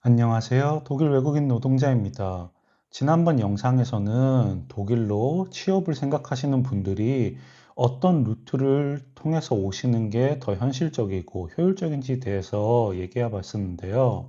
안녕하세요. 독일 외국인 노동자입니다. 지난번 영상에서는 독일로 취업을 생각하시는 분들이 어떤 루트를 통해서 오시는 게 더 현실적이고 효율적인지 대해서 얘기해 봤었는데요.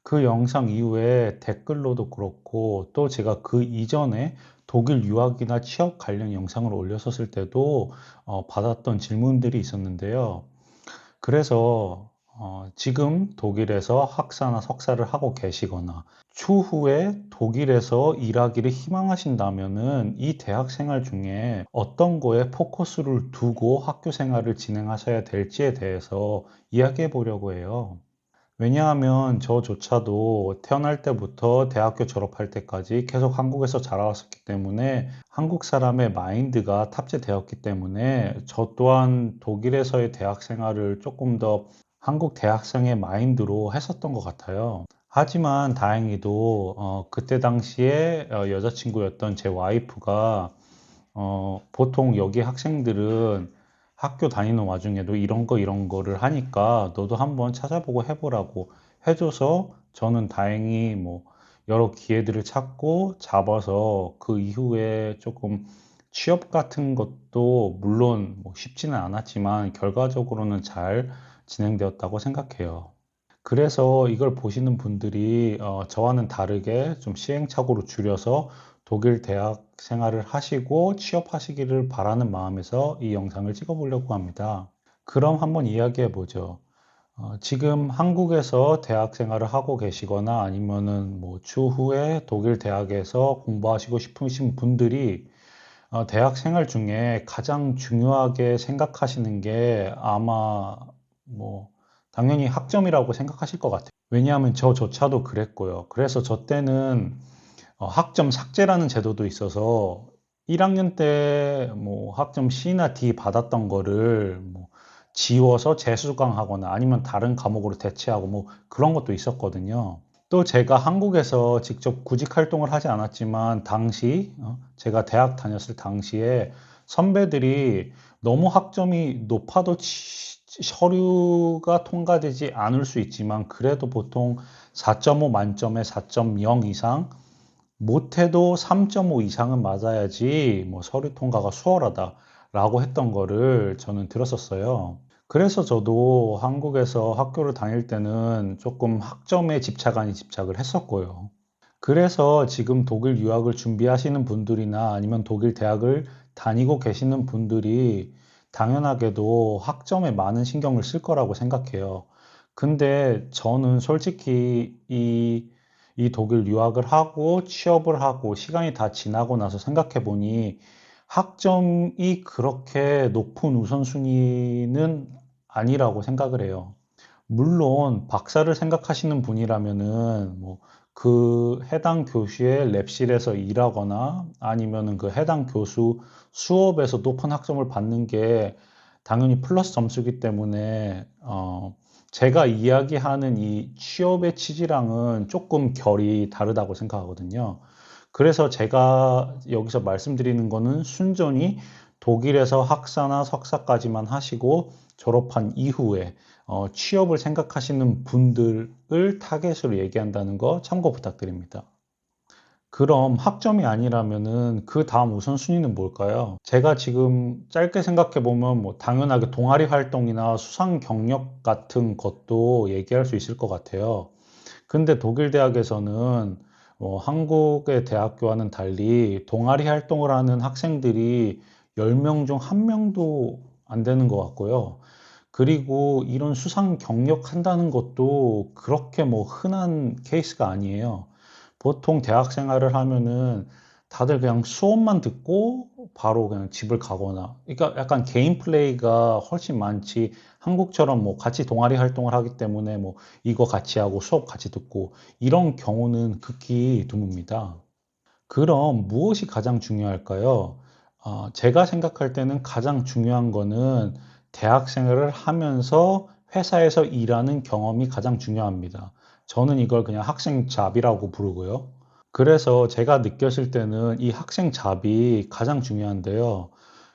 그 영상 이후에 댓글로도 그렇고 또 제가 그 이전에 독일 유학이나 취업 관련 영상을 올렸었을 때도 받았던 질문들이 있었는데요. 그래서 지금 독일에서 학사나 석사를 하고 계시거나 추후에 독일에서 일하기를 희망하신다면은 이 대학 생활 중에 어떤 거에 포커스를 두고 학교 생활을 진행하셔야 될지에 대해서 이야기해 보려고 해요. 왜냐하면 저조차도 태어날 때부터 대학교 졸업할 때까지 계속 한국에서 자라왔었기 때문에 한국 사람의 마인드가 탑재되었기 때문에 저 또한 독일에서의 대학 생활을 조금 더 한국 대학생의 마인드로 했었던 것 같아요. 하지만 다행히도 그때 당시에 여자친구였던 제 와이프가 보통 여기 학생들은 학교 다니는 와중에도 이런 거를 하니까 너도 한번 찾아보고 해보라고 해줘서 저는 다행히 뭐 여러 기회들을 찾고 잡아서 그 이후에 조금 취업 같은 것도 물론 뭐 쉽지는 않았지만 결과적으로는 잘 진행되었다고 생각해요. 그래서 이걸 보시는 분들이 저와는 다르게 좀 시행착오를 줄여서 독일 대학 생활을 하시고 취업하시기를 바라는 마음에서 이 영상을 찍어보려고 합니다. 그럼 한번 이야기해 보죠. 지금 한국에서 대학 생활을 하고 계시거나 아니면은 뭐 추후에 독일 대학에서 공부하시고 싶으신 분들이 대학 생활 중에 가장 중요하게 생각하시는 게 아마 뭐 당연히 학점이라고 생각하실 것 같아요. 왜냐하면 저조차도 그랬고요. 그래서 저 때는 학점 삭제라는 제도도 있어서 1학년 때 뭐 학점 C나 D 받았던 거를 뭐 지워서 재수강하거나 아니면 다른 과목으로 대체하고 뭐 그런 것도 있었거든요. 또 제가 한국에서 직접 구직 활동을 하지 않았지만 당시 제가 대학 다녔을 당시에 선배들이 너무 학점이 높아도 서류가 통과되지 않을 수 있지만 그래도 보통 4.5 만점에 4.0 이상 못해도 3.5 이상은 맞아야지 뭐 서류 통과가 수월하다라고 했던 거를 저는 들었었어요. 그래서 저도 한국에서 학교를 다닐 때는 조금 학점에 집착 아닌 집착을 했었고요. 그래서 지금 독일 유학을 준비하시는 분들이나 아니면 독일 대학을 다니고 계시는 분들이 당연하게도 학점에 많은 신경을 쓸 거라고 생각해요. 근데 저는 솔직히 이 독일 유학을 하고 취업을 하고 시간이 다 지나고 나서 생각해 보니 학점이 그렇게 높은 우선순위는 아니라고 생각을 해요. 물론 박사를 생각하시는 분이라면은 뭐 그 해당 교수의 랩실에서 일하거나 아니면은 그 해당 교수 수업에서 높은 학점을 받는 게 당연히 플러스 점수기 때문에 제가 이야기하는 이 취업의 취지랑은 조금 결이 다르다고 생각하거든요. 그래서 제가 여기서 말씀드리는 거는 순전히 독일에서 학사나 석사까지만 하시고 졸업한 이후에 취업을 생각하시는 분들을 타겟으로 얘기한다는 거 참고 부탁드립니다. 그럼 학점이 아니라면은 그 다음 우선순위는 뭘까요? 제가 지금 짧게 생각해 보면 뭐 당연하게 동아리 활동이나 수상 경력 같은 것도 얘기할 수 있을 것 같아요. 근데 독일 대학에서는 한국의 대학교와는 달리 동아리 활동을 하는 학생들이 10명 중 1명도 안 되는 것 같고요. 그리고 이런 수상 경력 한다는 것도 그렇게 뭐 흔한 케이스가 아니에요. 보통 대학 생활을 하면은 다들 그냥 수업만 듣고 바로 그냥 집을 가거나, 그러니까 약간 개인 플레이가 훨씬 많지, 한국처럼 뭐 같이 동아리 활동을 하기 때문에 뭐 이거 같이 하고 수업 같이 듣고 이런 경우는 극히 드뭅니다. 그럼 무엇이 가장 중요할까요? 제가 생각할 때는 가장 중요한 거는 대학 생활을 하면서 회사에서 일하는 경험이 가장 중요합니다. 저는 이걸 그냥 학생 잡이라고 부르고요. 그래서 제가 느꼈을 때는 이 학생 잡이 가장 중요한데요.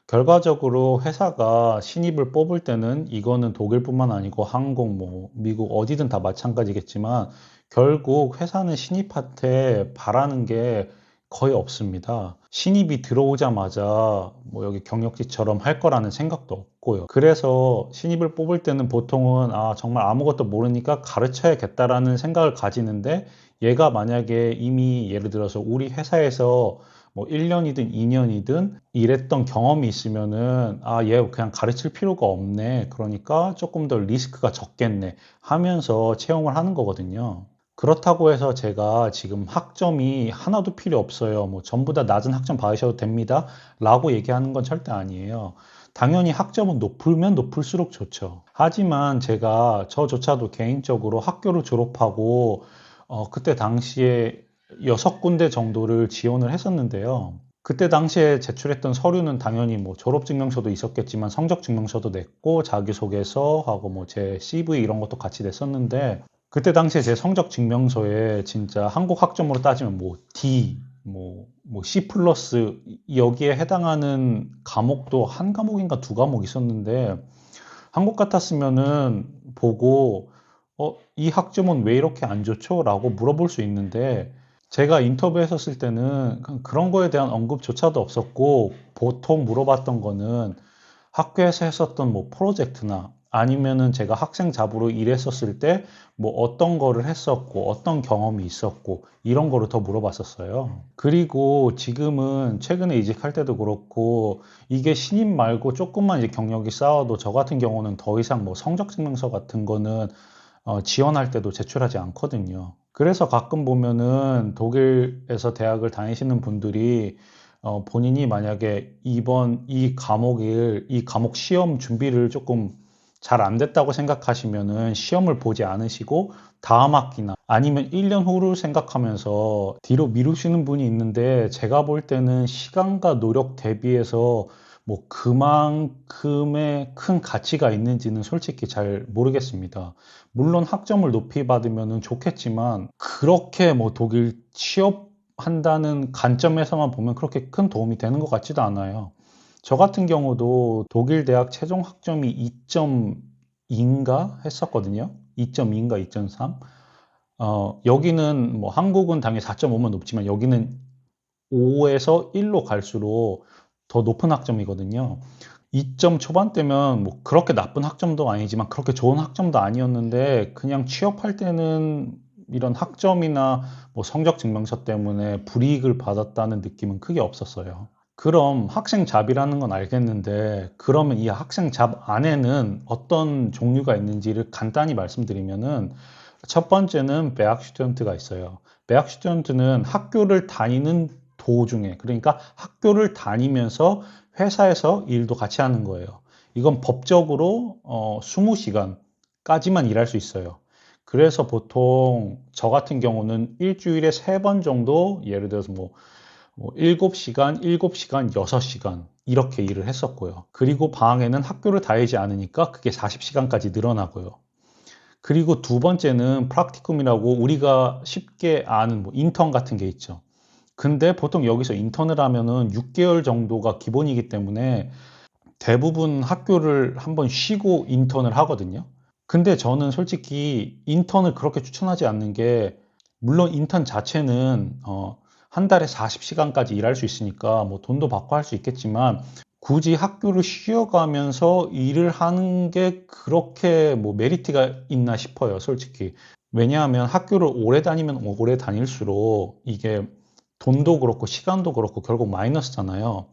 결과적으로 회사가 신입을 뽑을 때는 이거는 독일뿐만 아니고 한국, 뭐 미국 어디든 다 마찬가지겠지만 결국 회사는 신입한테 바라는 게 거의 없습니다. 신입이 들어오자마자 뭐 여기 경력직처럼 할 거라는 생각도 없고요. 그래서 신입을 뽑을 때는 보통은 정말 아무것도 모르니까 가르쳐야겠다라는 생각을 가지는데, 얘가 만약에 이미 예를 들어서 우리 회사에서 뭐 1년이든 2년이든 일했던 경험이 있으면은 얘 그냥 가르칠 필요가 없네, 그러니까 조금 더 리스크가 적겠네 하면서 채용을 하는 거거든요. 그렇다고 해서 제가 지금 학점이 하나도 필요 없어요, 뭐 전부 다 낮은 학점 받으셔도 됩니다 라고 얘기하는 건 절대 아니에요. 당연히 학점은 높으면 높을수록 좋죠. 하지만 제가 저조차도 개인적으로 학교를 졸업하고 그때 당시에 6군데 정도를 지원을 했었는데요. 그때 당시에 제출했던 서류는 당연히 뭐 졸업증명서도 있었겠지만 성적증명서도 냈고, 자기소개서하고 뭐 제 CV 이런 것도 같이 냈었는데, 그때 당시에 제 성적증명서에 진짜 한국 학점으로 따지면 뭐 D, 뭐 C 플러스 여기에 해당하는 과목도 한 과목인가 두 과목 있었는데, 한국 같았으면은 보고 이 학점은 왜 이렇게 안 좋죠? 라고 물어볼 수 있는데, 제가 인터뷰했었을 때는 그런 거에 대한 언급조차도 없었고, 보통 물어봤던 거는 학교에서 했었던 뭐 프로젝트나 아니면은 제가 학생 잡으로 일했었을 때 뭐 어떤 거를 했었고 어떤 경험이 있었고 이런 거를 더 물어봤었어요. 그리고 지금은 최근에 이직할 때도 그렇고, 이게 신입 말고 조금만 이제 경력이 쌓아도 저 같은 경우는 더 이상 뭐 성적 증명서 같은 거는 지원할 때도 제출하지 않거든요. 그래서 가끔 보면은 독일에서 대학을 다니시는 분들이 본인이 만약에 이번 이 과목 시험 준비를 조금 잘 안 됐다고 생각하시면은 시험을 보지 않으시고 다음 학기나 아니면 1년 후를 생각하면서 뒤로 미루시는 분이 있는데, 제가 볼 때는 시간과 노력 대비해서 뭐 그만큼의 큰 가치가 있는지는 솔직히 잘 모르겠습니다. 물론 학점을 높이 받으면 좋겠지만, 그렇게 뭐 독일 취업한다는 관점에서만 보면 그렇게 큰 도움이 되는 것 같지도 않아요. 저 같은 경우도 독일 대학 최종 학점이 2.2인가 했었거든요. 2.2인가 2.3. 여기는 뭐 한국은 당연히 4.5면 높지만 여기는 5에서 1로 갈수록 더 높은 학점이거든요. 2점 초반대면 뭐 그렇게 나쁜 학점도 아니지만 그렇게 좋은 학점도 아니었는데, 그냥 취업할 때는 이런 학점이나 뭐 성적 증명서 때문에 불이익을 받았다는 느낌은 크게 없었어요. 그럼 학생 잡이라는 건 알겠는데, 그러면 이 학생 잡 안에는 어떤 종류가 있는지를 간단히 말씀드리면은, 첫 번째는 배학슈턴트가 있어요. 배학슈턴트는 학교를 다니는 도중에, 그러니까 학교를 다니면서 회사에서 일도 같이 하는 거예요. 이건 법적으로 20시간까지만 일할 수 있어요. 그래서 보통 저 같은 경우는 일주일에 3번 정도, 예를 들어서 뭐 7시간, 7시간, 6시간 이렇게 일을 했었고요. 그리고 방학에는 학교를 다니지 않으니까 그게 40시간까지 늘어나고요. 그리고 두 번째는 프락티쿰이라고 우리가 쉽게 아는 뭐 인턴 같은 게 있죠. 근데 보통 여기서 인턴을 하면은 6개월 정도가 기본이기 때문에 대부분 학교를 한번 쉬고 인턴을 하거든요. 근데 저는 솔직히 인턴을 그렇게 추천하지 않는 게, 물론 인턴 자체는 한 달에 40시간까지 일할 수 있으니까 뭐 돈도 받고 할 수 있겠지만, 굳이 학교를 쉬어가면서 일을 하는 게 그렇게 뭐 메리트가 있나 싶어요, 솔직히. 왜냐하면 학교를 오래 다니면 오래 다닐수록 이게 돈도 그렇고 시간도 그렇고 결국 마이너스잖아요.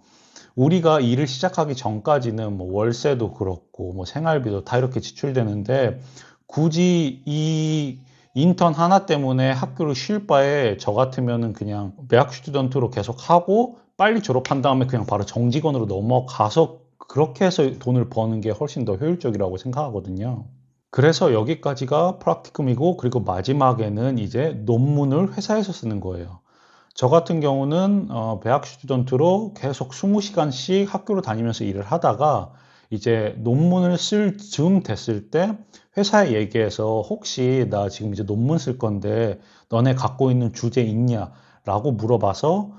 우리가 일을 시작하기 전까지는 뭐 월세도 그렇고 뭐 생활비도 다 이렇게 지출되는데, 굳이 이 인턴 하나 때문에 학교를 쉴 바에 저 같으면은 그냥 대학 스튜던트로 계속 하고 빨리 졸업한 다음에 그냥 바로 정직원으로 넘어가서 그렇게 해서 돈을 버는 게 훨씬 더 효율적이라고 생각하거든요. 그래서 여기까지가 프락티쿰이고, 그리고 마지막에는 이제 논문을 회사에서 쓰는 거예요. 저 같은 경우는 배학 스튜던트로 계속 20시간씩 학교를 다니면서 일을 하다가 이제 논문을 쓸 즈음 됐을 때 회사에 얘기해서, 혹시 나 지금 이제 논문 쓸 건데 너네 갖고 있는 주제 있냐? 라고 물어봐서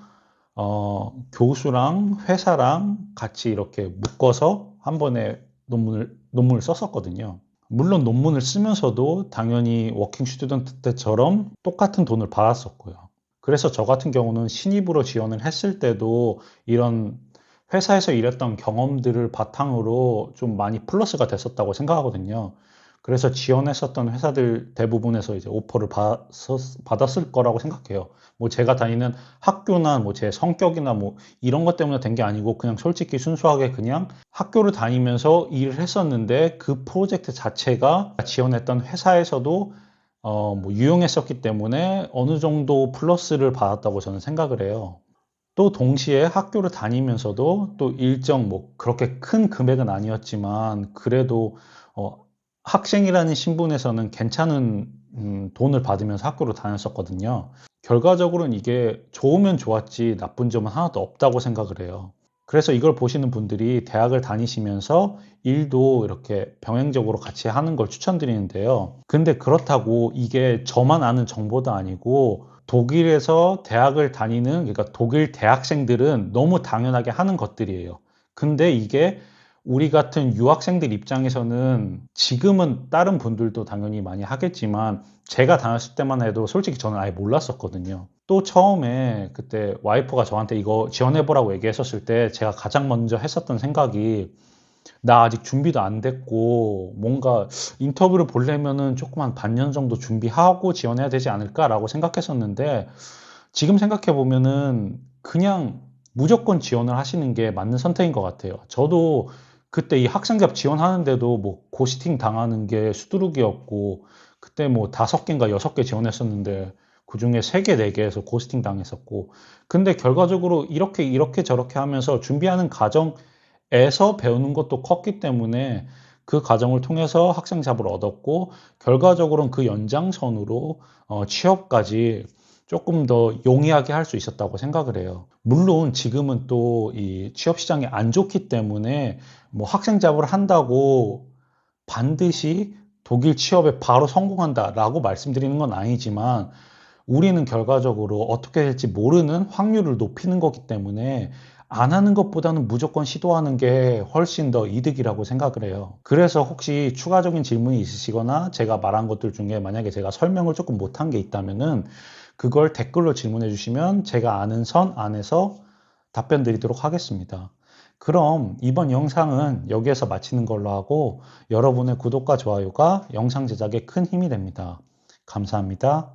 교수랑 회사랑 같이 이렇게 묶어서 한 번에 논문을 썼었거든요. 물론 논문을 쓰면서도 당연히 워킹 스튜던트 때처럼 똑같은 돈을 받았었고요. 그래서 저 같은 경우는 신입으로 지원을 했을 때도 이런 회사에서 일했던 경험들을 바탕으로 좀 많이 플러스가 됐었다고 생각하거든요. 그래서 지원했었던 회사들 대부분에서 이제 오퍼를 받았을 거라고 생각해요. 뭐 제가 다니는 학교나 뭐 제 성격이나 뭐 이런 것 때문에 된 게 아니고 그냥 솔직히 순수하게 그냥 학교를 다니면서 일을 했었는데 그 프로젝트 자체가 지원했던 회사에서도 뭐 유용했었기 때문에 어느 정도 플러스를 받았다고 저는 생각을 해요. 또 동시에 학교를 다니면서도 또 일정 뭐 그렇게 큰 금액은 아니었지만 그래도 어, 학생이라는 신분에서는 괜찮은 돈을 받으면서 학교를 다녔었거든요. 결과적으로는 이게 좋으면 좋았지 나쁜 점은 하나도 없다고 생각을 해요. 그래서 이걸 보시는 분들이 대학을 다니시면서 일도 이렇게 병행적으로 같이 하는 걸 추천드리는데요. 근데 그렇다고 이게 저만 아는 정보도 아니고 독일에서 대학을 다니는, 그러니까 독일 대학생들은 너무 당연하게 하는 것들이에요. 근데 이게 우리 같은 유학생들 입장에서는 지금은 다른 분들도 당연히 많이 하겠지만 제가 다녔을 때만 해도 솔직히 저는 아예 몰랐었거든요. 또 처음에 그때 와이프가 저한테 이거 지원해보라고 얘기했었을 때 제가 가장 먼저 했었던 생각이 나 아직 준비도 안 됐고 뭔가 인터뷰를 보려면은 조금 한 반년 정도 준비하고 지원해야 되지 않을까라고 생각했었는데 지금 생각해 보면은 그냥 무조건 지원을 하시는 게 맞는 선택인 것 같아요. 저도 그때 이 학생잡 지원하는데도 뭐 고시팅 당하는 게 수두룩이었고 그때 뭐 5개인가 6개 지원했었는데 그중에 3개, 4개에서 고스팅 당했었고 근데 결과적으로 이렇게 저렇게 하면서 준비하는 과정 에서 배우는 것도 컸기 때문에 그 과정을 통해서 학생 잡을 얻었고 결과적으로는 그 연장선으로 취업까지 조금 더 용이하게 할 수 있었다고 생각을 해요. 물론 지금은 또 이 취업 시장이 안 좋기 때문에 뭐 학생 잡을 한다고 반드시 독일 취업에 바로 성공한다라고 말씀드리는 건 아니지만 우리는 결과적으로 어떻게 될지 모르는 확률을 높이는 거기 때문에 안 하는 것보다는 무조건 시도하는 게 훨씬 더 이득이라고 생각을 해요. 그래서 혹시 추가적인 질문이 있으시거나 제가 말한 것들 중에 만약에 제가 설명을 조금 못한 게 있다면은 그걸 댓글로 질문해 주시면 제가 아는 선 안에서 답변 드리도록 하겠습니다. 그럼 이번 영상은 여기에서 마치는 걸로 하고 여러분의 구독과 좋아요가 영상 제작에 큰 힘이 됩니다. 감사합니다.